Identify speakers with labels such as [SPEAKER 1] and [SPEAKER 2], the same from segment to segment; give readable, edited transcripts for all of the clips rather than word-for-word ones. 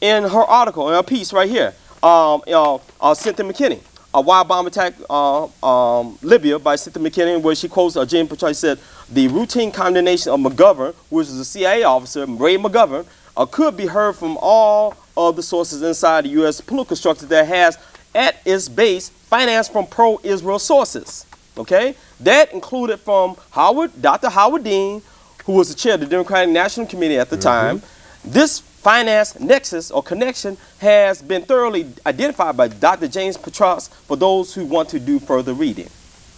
[SPEAKER 1] in her article, in her piece right here, Cynthia McKinney, a wild bomb attack Libya by Cynthia McKinney, where she quotes Jane Petraeus said, the routine condemnation of McGovern, who is a CIA officer, Ray McGovern, could be heard from all of the sources inside the U.S. political structure that has at its base finance from pro-Israel sources. Okay? That included from Dr. Howard Dean, who was the chair of the Democratic National Committee at the time. This finance nexus or connection has been thoroughly identified by Dr. James Petraeus for those who want to do further reading.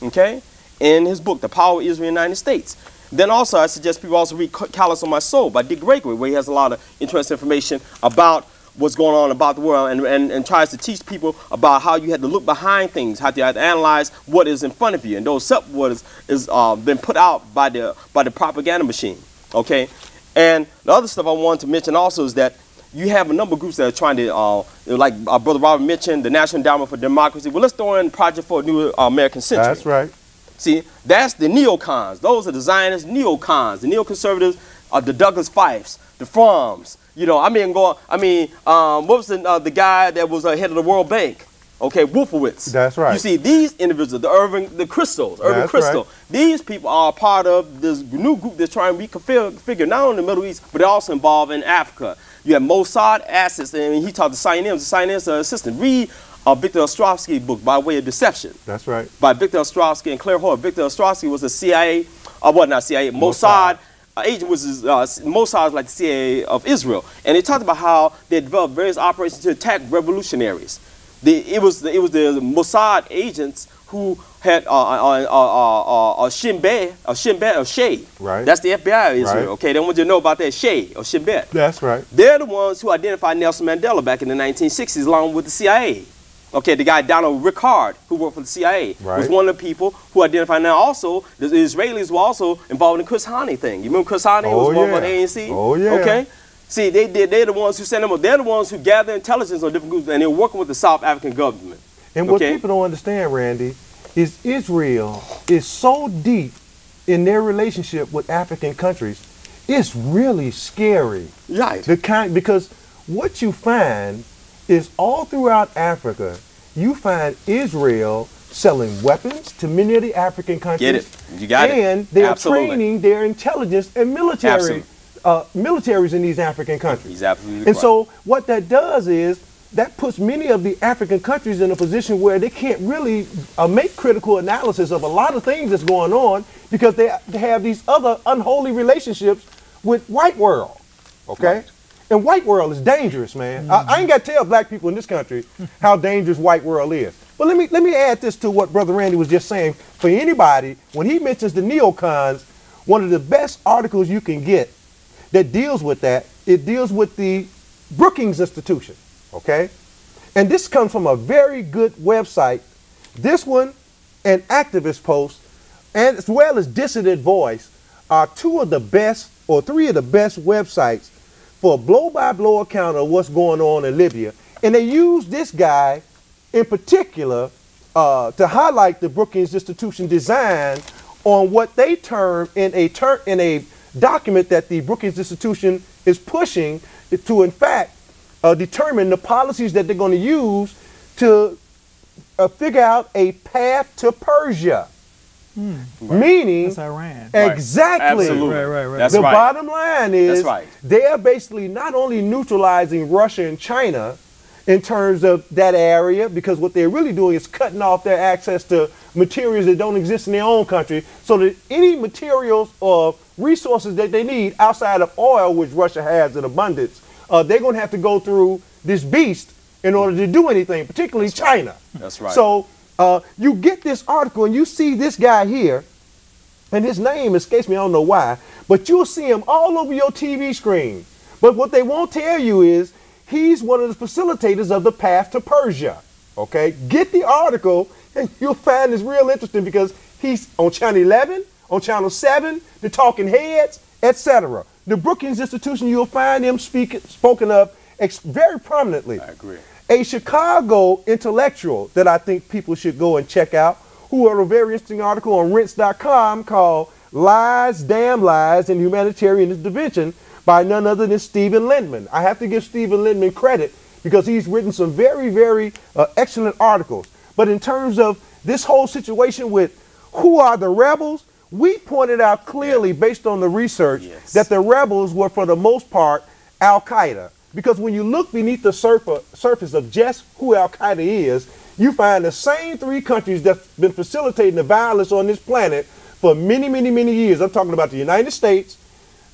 [SPEAKER 1] Okay? In his book, The Power of Israel in the United States. Then also, I suggest people also read Callous on My Soul by Dick Gregory, where he has a lot of interesting information about what's going on about the world and tries to teach people about how you have to look behind things, how you have to analyze what is in front of you, and those what is been put out by the propaganda machine. Okay, and the other stuff I wanted to mention also is that you have a number of groups that are trying to, like our brother Robert mentioned, the National Endowment for Democracy. Well, let's throw in Project for a New American Century.
[SPEAKER 2] That's right.
[SPEAKER 1] See, that's the neocons. Those are the Zionist neocons, the neoconservatives, the Douglas Fifes, the Froms. You know, what was the guy that was head of the World Bank? Okay, Wolfowitz.
[SPEAKER 2] That's right.
[SPEAKER 1] You see, these individuals, Irving Kristol,
[SPEAKER 2] right.
[SPEAKER 1] these people are part of this new group that's trying to reconfigure not only the Middle East, but they're also involved in Africa. You have Mossad assets, and he taught the Science assistant. Read Victor Ostrovsky's book, By Way of Deception.
[SPEAKER 2] That's right.
[SPEAKER 1] By Victor Ostrovsky and Claire Hoare. Victor Ostrovsky was a CIA, not CIA, Mossad agent, was Mossad is like the CIA of Israel. And they talked about how they developed various operations to attack revolutionaries. It was the Mossad agents who had Shin Bet.
[SPEAKER 2] Right.
[SPEAKER 1] That's the FBI of Israel.
[SPEAKER 2] Right.
[SPEAKER 1] Okay, they want you to know about that Shay or Shin Bet.
[SPEAKER 2] That's right.
[SPEAKER 1] They're the ones who identified Nelson Mandela back in the 1960s along with the CIA. Okay, the guy Donald Rickard, who worked for the CIA, was one of the people who identified. Now also, the Israelis were also involved in Chris Hani thing. You remember Chris Hani was involved with the ANC?
[SPEAKER 2] Oh yeah.
[SPEAKER 1] Okay. See, they're the ones who sent them. They're the ones who gather intelligence on different groups, and they're working with the South African government.
[SPEAKER 2] And what people don't understand, Randy, is Israel is so deep in their relationship with African countries. It's really scary.
[SPEAKER 1] Right.
[SPEAKER 2] Because what you find is all throughout Africa, you find Israel selling weapons to many of the African countries.
[SPEAKER 1] Get it. You got it.
[SPEAKER 2] And they're training their intelligence and military. Militaries in these African countries.
[SPEAKER 1] He's absolutely
[SPEAKER 2] and so what that does is that puts many of the African countries in a position where they can't really make critical analysis of a lot of things that's going on because they have these other unholy relationships with white world. Okay? Right. And white world is dangerous, man. I ain't got to tell black people in this country how dangerous white world is. But let me add this to what Brother Randy was just saying. For anybody, when he mentions the neocons, one of the best articles you can get that deals with that, it deals with the Brookings Institution, okay? And this comes from a very good website. This one and Activist Post, and as well as Dissident Voice, are two of the best or three of the best websites for a blow-by-blow account of what's going on in Libya. And they use this guy in particular to highlight the Brookings Institution design on what they term in a document that the Brookings Institution is pushing to, in fact, determine the policies that they're going to use to figure out a path to Persia.
[SPEAKER 3] Right.
[SPEAKER 2] Meaning,
[SPEAKER 3] that's Iran.
[SPEAKER 2] Exactly.
[SPEAKER 3] Right.
[SPEAKER 2] That's the bottom line is they're basically not only neutralizing Russia and China in terms of that area, because what they're really doing is cutting off their access to materials that don't exist in their own country, so that any materials or resources that they need outside of oil, which Russia has in abundance, they're going to have to go through this beast in order to do anything, particularly China.
[SPEAKER 1] That's right.
[SPEAKER 2] So you get this article and you see this guy here, and his name escapes me, I don't know why, but you'll see him all over your TV screen. But what they won't tell you is he's one of the facilitators of the Path to Persia. Okay? Get the article and you'll find this real interesting because he's on Channel 11, on Channel 7, the Talking Heads, etc. The Brookings Institution, you'll find him spoken of very prominently.
[SPEAKER 1] I agree.
[SPEAKER 2] A Chicago intellectual that I think people should go and check out, who wrote a very interesting article on Rense.com called Lies, Damn Lies, and Humanitarian Intervention. by none other than Stephen Lindman. I have to give Stephen Lindman credit because he's written some very, very excellent articles. But in terms of this whole situation with who are the rebels, we pointed out clearly, based on the research, that the rebels were, for the most part, Al-Qaeda. Because when you look beneath the surface of just who Al-Qaeda is, you find the same three countries that's been facilitating the violence on this planet for many, many, many years. I'm talking about the United States,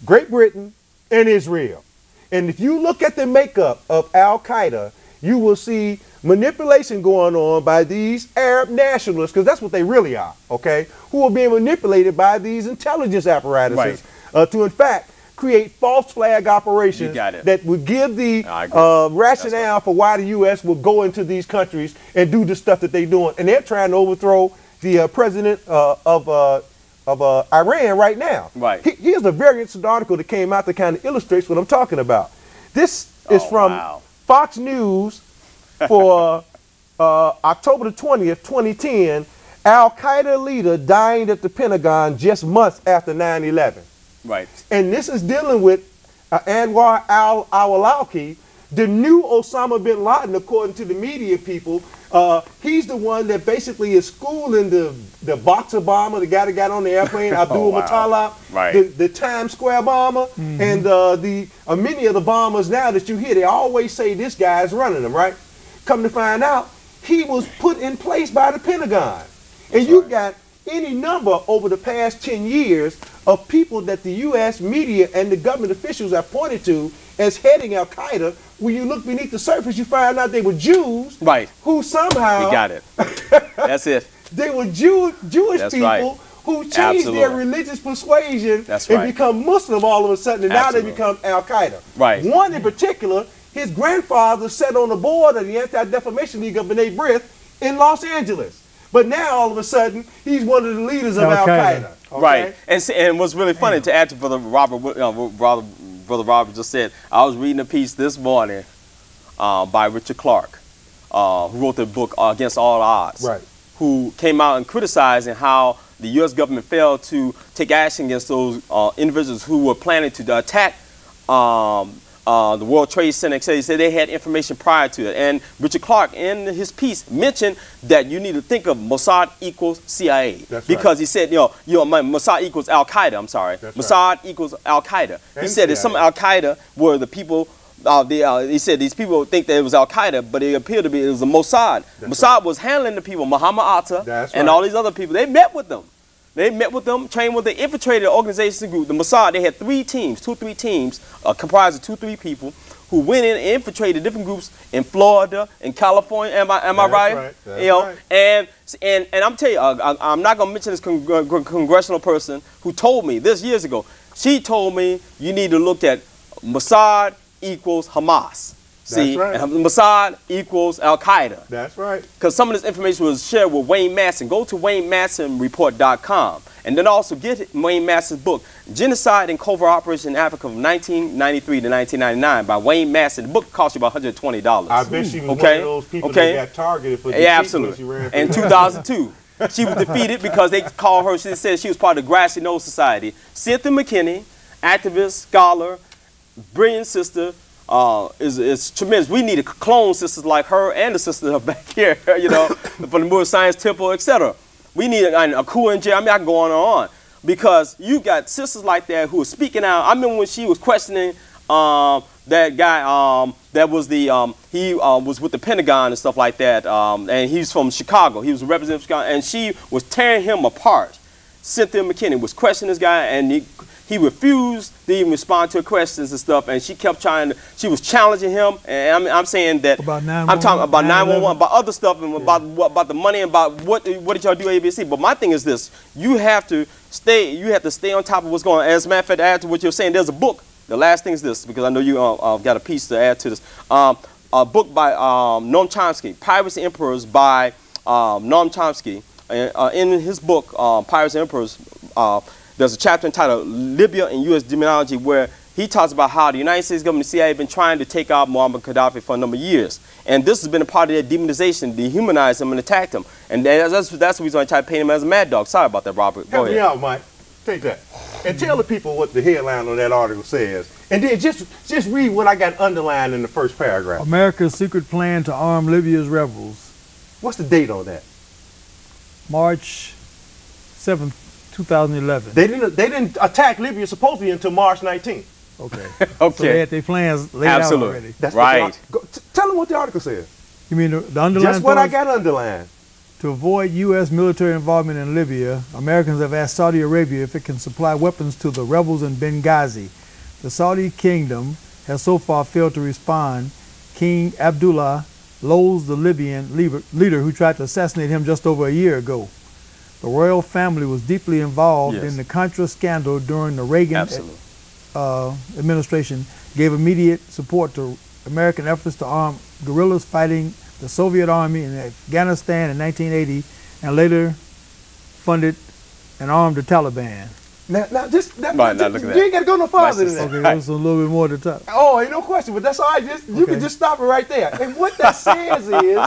[SPEAKER 2] Great Britain, and Israel. And if you look at the makeup of Al-Qaeda, you will see manipulation going on by these Arab nationalists, because that's what they really are, okay, who are being manipulated by these intelligence apparatuses to, in fact, create false flag operations that would give the rationale for why the U.S. will go into these countries and do the stuff that they're doing. And they're trying to overthrow the president of Iran right now. Here's a very interesting article that came out that kind of illustrates what I'm talking about. This is from Fox News for October the 20th, 2010. Al-Qaeda leader dying at the Pentagon just months after 9/11. And this is dealing with Anwar al-Awlaki, the new Osama bin Laden, according to the media people. He's the one that basically is schooling the boxer bomber, the guy that got on the airplane, Abdul Muttalib, the Times Square bomber, and many of the bombers now that you hear, they always say this guy's running them, right? Come to find out, he was put in place by the Pentagon. And you got any number over the past 10 years of people that the U.S. media and the government officials have pointed to as heading Al-Qaeda. When you look beneath the surface, you find out they were Jews who somehow...
[SPEAKER 1] We got it. That's it.
[SPEAKER 2] They were Jewish people who changed their religious persuasion and become Muslim all of a sudden, and now they become Al-Qaeda. One in particular, his grandfather sat on the board of the Anti-Defamation League of B'nai B'rith in Los Angeles. But now, all of a sudden, he's one of the leaders of Al-Qaeda.
[SPEAKER 1] Okay? And what's really funny, to add to Brother Robert, Brother Robert just said, I was reading a piece this morning by Richard Clark, who wrote the book Against All Odds, who came out and criticizing how the U.S. government failed to take action against those individuals who were planning to attack the World Trade Center. He said they had information prior to it. And Richard Clark, in his piece, mentioned that you need to think of Mossad equals CIA. Because he said, Mossad equals Al-Qaeda, I'm sorry. Mossad equals Al-Qaeda. He said that some Al-Qaeda were the people, he said these people think that it was Al-Qaeda, but it appeared to be it was the Mossad. Mossad was handling the people, Muhammad Atta and all these other people. They met with them. They met with them, trained with them, infiltrated the organization group. The Mossad, they had 3 teams, 2-3 teams, comprised of 2-3 people who went in and infiltrated different groups in Florida, in California. Am I right? And I'm telling you, I'm not going to mention this congressional person who told me this years ago. She told me you need to look at Mossad equals Hamas. See, Mossad equals Al-Qaeda.
[SPEAKER 2] That's right.
[SPEAKER 1] Because some of this information was shared with Wayne Masson. Go to WayneMassonReport.com and then also get Wayne Masson's book, Genocide and Covert Operation in Africa from 1993 to 1999 by Wayne Masson. The book cost you about $120.
[SPEAKER 2] I bet she was one of those people that got targeted for
[SPEAKER 1] the absolutely. In 2002. She was defeated because they called her, she said she was part of the Grassy Knoll Society. Cynthia McKinney, activist, scholar, brilliant sister, is tremendous. We need to clone sisters like her and the sisters that are back here, from the Moore Science Temple, etc. We need a coup in jail. I mean, I can go on and on. Because you got sisters like that who are speaking out. I remember when she was questioning that guy that was he was with the Pentagon and stuff like that, and he's from Chicago. He was a representative of Chicago, and she was tearing him apart. Cynthia McKinney was questioning this guy, and he refused to even respond to her questions and stuff, and she kept she was challenging him, and I'm saying that, I'm talking about 911, about other stuff, and about the money, and about what did y'all do, ABC. But my thing is this, you have to stay on top of what's going on. As a matter of fact, to add to what you're saying, there's a book, the last thing is this, because I know you got a piece to add to this, a book by Noam Chomsky, Pirates and Emperors by Noam Chomsky. In his book, Pirates and Emperors, there's a chapter entitled Libya and U.S. Demonology where he talks about how the United States government, the CIA, have been trying to take out Muammar Gaddafi for a number of years. And this has been a part of their demonization, dehumanize him and attack him. And that's the reason I try to paint him as a mad dog. Sorry about that, Robert. Go ahead.
[SPEAKER 2] Help me out, Mike. Take that. And tell the people what the headline on that article says. And then just read what I got underlined in the first paragraph.
[SPEAKER 3] America's secret plan to arm Libya's rebels.
[SPEAKER 2] What's the date on that?
[SPEAKER 3] March 7th, 2011.
[SPEAKER 2] They didn't attack Libya supposedly until March 19th.
[SPEAKER 3] Okay.
[SPEAKER 1] Okay.
[SPEAKER 3] So they had their plans laid out already.
[SPEAKER 2] That's
[SPEAKER 1] right.
[SPEAKER 2] Tell them what the article says.
[SPEAKER 3] You mean the underlying?
[SPEAKER 2] Just what I got underlined.
[SPEAKER 3] To avoid U.S. military involvement in Libya, Americans have asked Saudi Arabia if it can supply weapons to the rebels in Benghazi. The Saudi kingdom has so far failed to respond. King Abdullah loathes the Libyan leader who tried to assassinate him just over a year ago. The royal family was deeply involved in the Contra scandal during the Reagan administration, gave immediate support to American efforts to arm guerrillas fighting the Soviet army in Afghanistan in 1980, and later funded and armed the Taliban.
[SPEAKER 2] Now you
[SPEAKER 1] that.
[SPEAKER 2] ain't got to go no farther than that.
[SPEAKER 3] Okay, there's a little bit more to talk.
[SPEAKER 2] Oh, ain't no question, but that's all right. You can just stop it right there. And what that says is,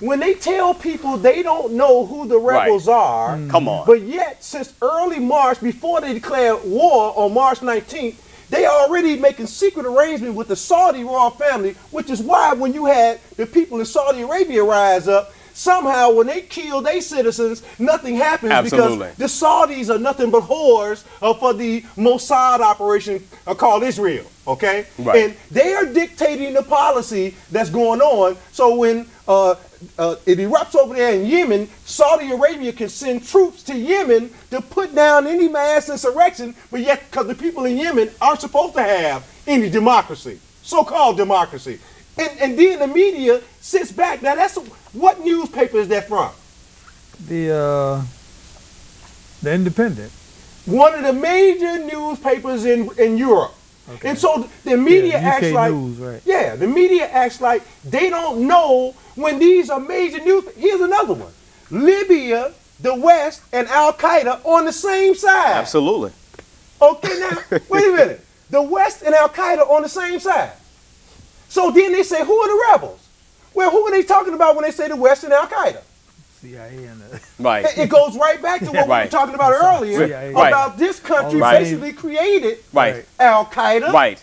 [SPEAKER 2] when they tell people they don't know who the rebels are,
[SPEAKER 1] come on.
[SPEAKER 2] But yet, since early March, before they declared war on March 19th, they are already making secret arrangements with the Saudi royal family, which is why when you had the people in Saudi Arabia rise up, somehow when they kill their citizens, nothing happens because the Saudis are nothing but whores for the Mossad operation called Israel, okay?
[SPEAKER 1] Right.
[SPEAKER 2] And they are dictating the policy that's going on. So when it erupts over there in Yemen, Saudi Arabia can send troops to Yemen to put down any mass insurrection, but yet because the people in Yemen aren't supposed to have any democracy, so-called democracy. And then the media sits back. Now that's what newspaper is that from?
[SPEAKER 3] The Independent.
[SPEAKER 2] One of the major newspapers in Europe. Okay. And so the media acts like the media acts like they don't know when these are major news. Here's another one: Libya, the West, and Al Qaeda on the same side.
[SPEAKER 1] Absolutely.
[SPEAKER 2] Okay, now wait a minute. The West and Al Qaeda on the same side. So then they say, who are the rebels? Well, who are they talking about when they say the West and Al Qaeda?
[SPEAKER 3] CIA and
[SPEAKER 1] right.
[SPEAKER 2] It goes right back to what we were talking about earlier about this country basically created Al Qaeda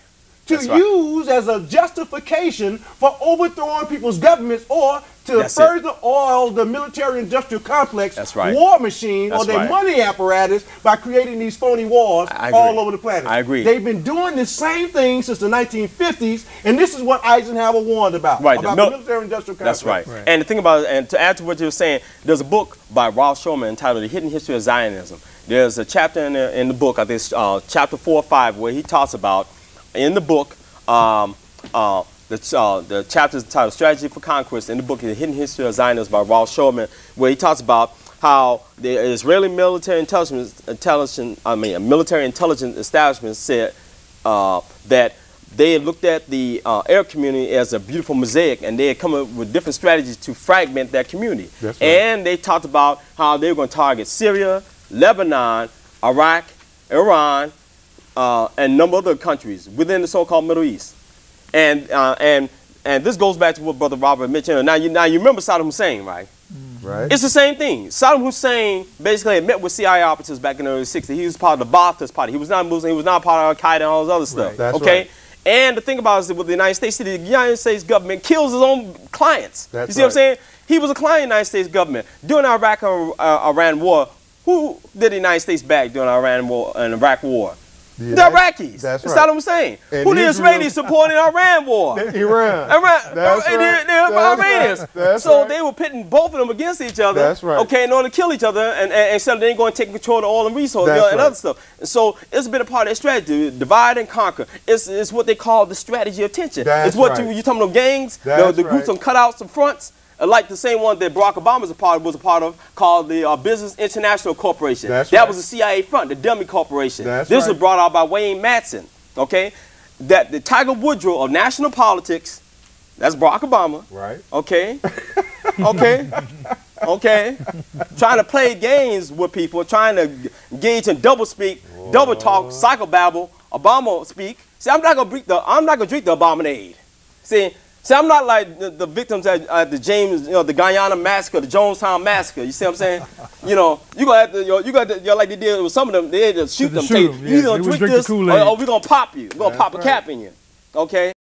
[SPEAKER 2] to use as a justification for overthrowing people's governments or to further oil the military-industrial complex war machine or their money apparatus by creating these phony wars all over the planet.
[SPEAKER 1] I agree.
[SPEAKER 2] They've been doing the same thing since the 1950s, and this is what Eisenhower warned about the military-industrial complex.
[SPEAKER 1] That's right. And the thing about it, and to add to what you were saying, there's a book by Ralph Shurman entitled The Hidden History of Zionism. There's a chapter in the book, I think it's chapter 4 or 5, where he talks about, in the book, the chapter is entitled Strategy for Conquest. In the book, The Hidden History of Zionism by Ralph Shurman, where he talks about how the Israeli military intelligence establishment said that they had looked at the Arab community as a beautiful mosaic, and they had come up with different strategies to fragment that community. And they talked about how they were going to target Syria, Lebanon, Iraq, Iran, and a number of other countries within the so-called Middle East. And this goes back to what Brother Robert mentioned. Now you remember Saddam Hussein, right?
[SPEAKER 2] Right.
[SPEAKER 1] It's the same thing. Saddam Hussein basically had met with CIA operatives back in the early 60s. He was part of the Ba'athist party. He was not Muslim. He was not part of Al-Qaeda and all this other stuff.
[SPEAKER 2] That's
[SPEAKER 1] okay? And the thing about it is with the United States, the United States government kills his own clients. You see what I'm saying? He was a client of the United States government. During the Iraq-Iran war, who did the United States back during the Iraq war? The Iraqis. That's right. Saddam Hussein. Who the Israelis supporting Iran war?
[SPEAKER 2] Iran.
[SPEAKER 1] The Iranians. So they were pitting both of them against each other.
[SPEAKER 2] That's right.
[SPEAKER 1] Okay, in order to kill each other, and so they ain't going to take control of the oil and resources and other stuff. And so it's been a part of their strategy, divide and conquer. It's what they call the strategy of tension. It's what you talking about gangs, the groups on cutouts and fronts. Like the same one that Barack Obama was a part of, called the Business International Corporation. That was the CIA front, the dummy corporation. This was brought out by Wayne Madsen, okay? That the Tiger Woodrow of national politics, that's Barack Obama.
[SPEAKER 2] Right.
[SPEAKER 1] Okay? Okay? Trying to play games with people, trying to engage in double speak, double talk, psychobabble, Obama speak. See, I'm not gonna drink the Obamade. See, See, I'm not like the victims at the James, the Guyana massacre, the Jonestown massacre. You see what I'm saying? You gonna have to, you got to, like they did with some of them. They had to shoot them.
[SPEAKER 3] Shoot them,
[SPEAKER 1] You
[SPEAKER 3] yeah.
[SPEAKER 1] gonna drink this, or we're gonna pop you. We're gonna pop a cap in you. Okay.